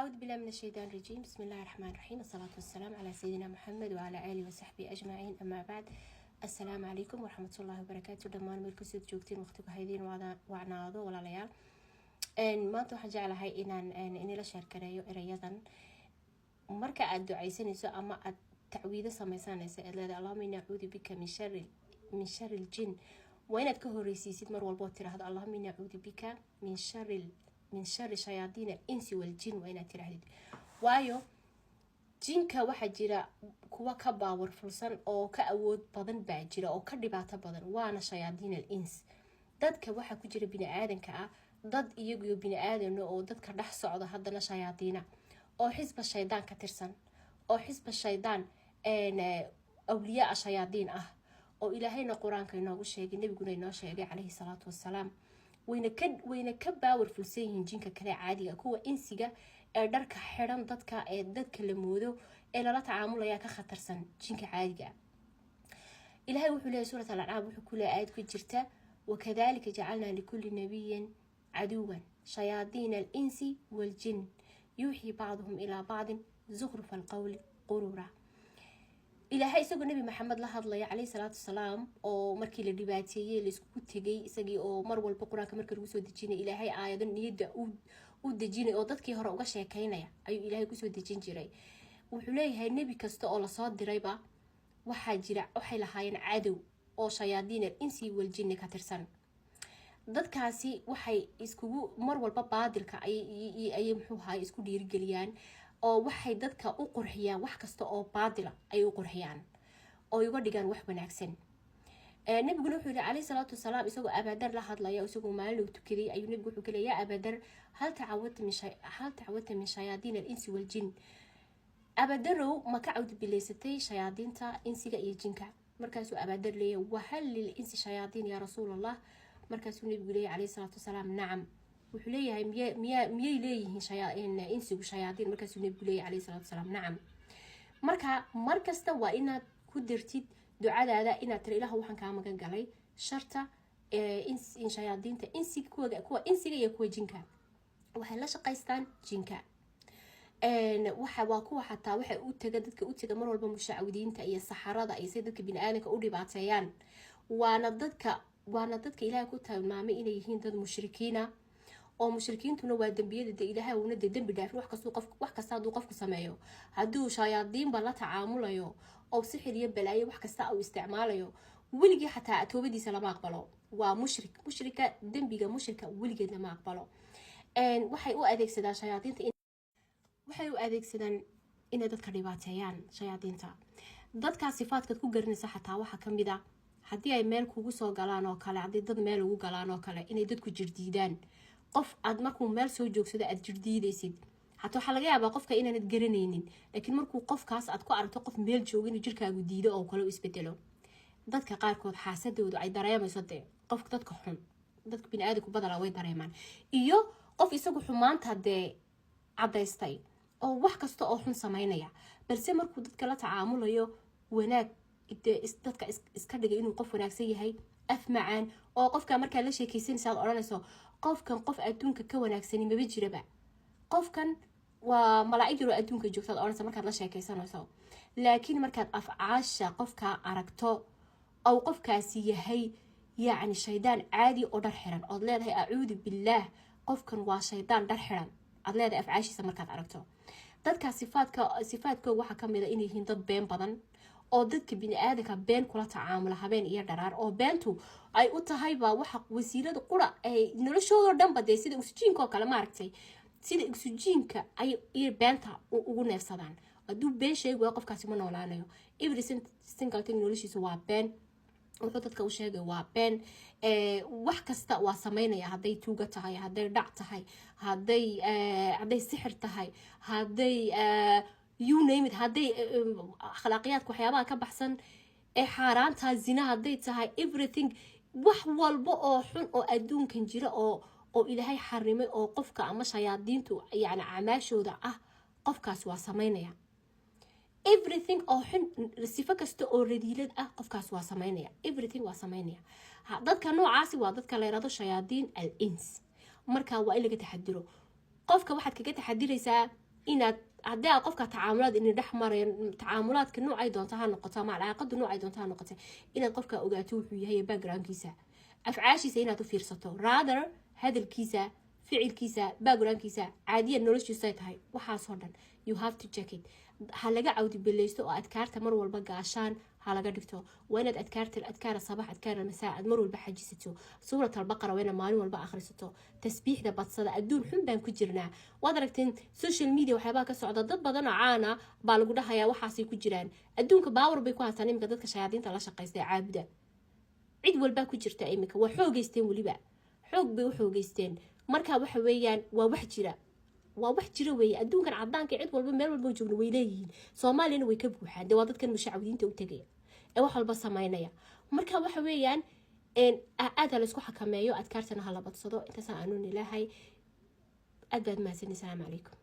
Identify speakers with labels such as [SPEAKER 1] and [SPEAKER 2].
[SPEAKER 1] أعوذ بالله من الشيطان الرجيم. بسم الله الرحمن الرحيم. الصلاة والسلام على سيدنا محمد وعلى آله وصحبه أجمعين. أما بعد، السلام عليكم ورحمة الله وبركاته. دمان مركز joogtiin waqtiga haydin wacnaado walaalayaal. maanta waxaan jeclahay inaan la sheerkareeyo erayadan marka aad ducaysanayso ama aad tacwiido samaysanayso aad leedahay Allahumma inni a'uudu bika min sharri al-jinn. waa inaad ka horeysiisid mar walba oo tiraahdo Allahumma inni a'uudu bika min sharri shayaadiin al-insi wal-jinn. waa inaad tirahdid waayo jinka waxa jira kuwa ka powerfulsan oo ka awood badan baa jira oo ka dhibaato badan, waana shayaadiin al-ins. dadka waxa ku jira bini aadanka ah dad iyagu bini aadan oo dadka dhex socda haddana shayaadiina oo xisba shaydaan ka tirsan oo xisba shaydaan awliyaa shayaadiin ah oo ilaahayna quraanka inoogu sheegay, nabiguna inoo sheegay calayhi salaatu wassalaam. wayna ka powerfulsan yihiin jinka kale caadiga kuwa insiga ee dharka xiran dadka la moodo ee lala tacaamulaya ka khatarsan jinka caadiga. ilaahay wuxuu leeyahay suurat al-an'am wuxuu ku leeyahay aayad ku jirta wakadhalika jacalna likulli nabiyyin عدوا شياطين الإنس والجن يوحي بعضهم إلى بعض زخرف القول غرورا. إلهي isagoo nabi maxamed la hadlaya calayhi salaatu wasalaam oo markii la dhibaateeyay la isku tagay isagii oo mar walba quraanka markii lagu soo dejinay ilaahay aayadan niyada u dejinay oo dadkii hore uga sheekaynaya ayuu ilaahay ku soo dejin jiray. wuxuu leeyahay nabi kasta oo la soo dirayba waxay lahaayeen cadow oo shayaadiin al-insi wal jinni ka tirsan. dadkaasi waxay iskugu mar walba baadilka ay isku dhiirigeliyaan oo waxay dadka u qurxiyaan wax kasta oo baadila ay u qurxiyaan oo uga dhigaan wax wanaagsan. nabiguna wuxuu yiri calayhi salaatu wasalaam isagoo abadar la hadlaya isagoo maalin tukaday ayuu nabigu wuxuu kaleeyaa abadar hal tacawata min shayaadiin al-insi wal jinn. abadarow ma ka cawd bileysatay shayaadiinta insiga iyo jinka? markaasuu abadar leeyahay wahal lil insi shayaadiin ya rasuulallah. markaasuu nabigu leeyahay calayhi salaatu wasalaam nacam. wuxuu leeyahay miyay leeyihiin insigu shayaadiin? markaasuu nabigu leeyahay calayhi salaatu wasalaam nacam. marka markasta waa inaad ku dirtid ducadaada inaad tiri ilaahu waxaan kaa magan galay sharta in shayaadiinta kuwa insiga iyo kuwa jinka waxay la shaqaystaan jinka. waa kuwa xataa waxay dadka u taga mar walba mushaawidiinta iyo saxarada ay dadka bini aadanka u dhibaateeyaan. waana dadka ilaahay ku tilmaamay inay yihiin dad mushrikiina oo mushrikiintuna waa dambiyada ilaahay uuna dambi dhaafin wax kasta hadduu qofku sameeyo. hadduu shayaadiinba la tacaamulayo oo sixir iyo balaayo wax kasta uu isticmaalayo weligii xataa toobadiisa lama aqbalo. waa mushrika dambiga mushrika weligeed lama aqbalo. waxay u adeegsadaan shayaadiinta inay dadka dhibaateeyaan. shayaadiinta dadka sifaadka ku garanaysa xataa waxa kamid ah haddii ay meel kugu soo galaan oo kale, haddii dad meel ugu galaan oo kale inay dadku jirdiidaan. qof aad markuu meel soo joogsado aad jirdiidaysid hataa waxaa laga yaabaa qofka inaanad garanaynin, laakiin markuu qofkaas aad ku aragto qof meel jooga inuu jirkaagu diido oo kale u isbedelo. dadka qaarkood xaasadoodu ay dareemayso qofka dadka xun, dadka bini aadanku badala way dareemaan, iyo qof isagu xumaanta dee cadaystay oo wax kasta oo xun samaynaya, balse markuu dadka la tacaamulayo wanaag dadka iska dhigay inuu qof wanaagsan yahay, af macaan oo qofka markaa la sheekaysanaysa aad odhanayso qofkan qof adduunka ka wanaagsani maba jiraba, qofkan waa malaa'ig yar oo adduunka joogta aad odhanaysa markaad la sheekaysanayso. laakiin markaad afcaasha qofka aragto oo qofkaasi yahay yacni shaydaan caadi oo dhar xiran ood leedahay acuudu billaah qofkan waa shaydaan dhar xiran aad leedahay afcaashiisa markaad aragto. dadka sifaadkooda waxaa kamid a inay yihiin dad been badan oo dadka bini aadanka been kula tacaamula habeen iyo dharaar, oo beentu ay u tahay baa waxa wasiirada qura ay noloshooda dhanba dee sida oksijiinka oo kale maaragtay sida oksijiinka ay beenta ugu neefsadaan. hadduu been sheego qofkaasi ma noolaanayo. every single thing noloshiisa waa been, wuxuu dadka u sheegay waa been. wax kasta waa samaynaya, hadday tuuga tahay, hadday dhac tahay, hadday sixir tahay, hadday you name it, hadday akhlaaqiyaadka waxyaabaha ka baxsan ee xaaraanta zina hadday tahay, everything wax walba oo xun oo adduunkan jira oo ilaahay xarimay oo qofka ama shayaadiintu yacni camaashooda ah qofkaas waa samaynaya. everything oo xun sifo kasta oo radiilad ah qofkaas waa samaynaya. everything waa samaynaya. dadka noocaasi waa dadka la yiraahdo shayaadiin al-ins. marka waa in laga taxadiro. qofka waxaad kaga taxadiraysaa inaad haddii aad qofka tacaamulaad in dhex marayo tacaamulaadka noocay doonto ha noqoto ama calaaqadu noocay doonto ha noqoto inaad qofka ogaato wuxuu yahay backgroundkiisa afcaashiisa inaad u fiirsato rather hadalkiisa ficilkiisa backgroundkiisa caadiya noloshiisa ay tahay waxaasoo dhan you have to check it ha laga cawdi bileysto oo adkaarta mar walba gaashaan ha laga dhigto waa inaad adkaara sabax adkaara masaa aad mar walba xajisato suurat albaqara waa inaad maalin walba akhrisato tasbiixda badsada adduun xun baan ku jirnaa waad aragteen social media waxyaabaa ka socda dad badan oo caana baa lagu dhahayaa waxaasay ku jiraan adduunka baawar bay ku haystaan iminka dadka shayaadiinta la shaqaysta ee caabuda cid walbaa ku jirta iminka waa xoogeysteen weliba xoog bay u xoogeysteen marka waxa weeyaan waa wax jira weeye adduunkan cadaanka cid walba meel walba joogno way leeyihiin soomaaliyana way ka buuxaan dee waa dadkan mushacawdiinta u tegaya ee wax walba samaynaya marka waxa weeyaan aad ha laysku xakameeyo adkaartana ha la badsado intaas aanun ilaahay aad baad mahadsanid. Assalaamu calaykum.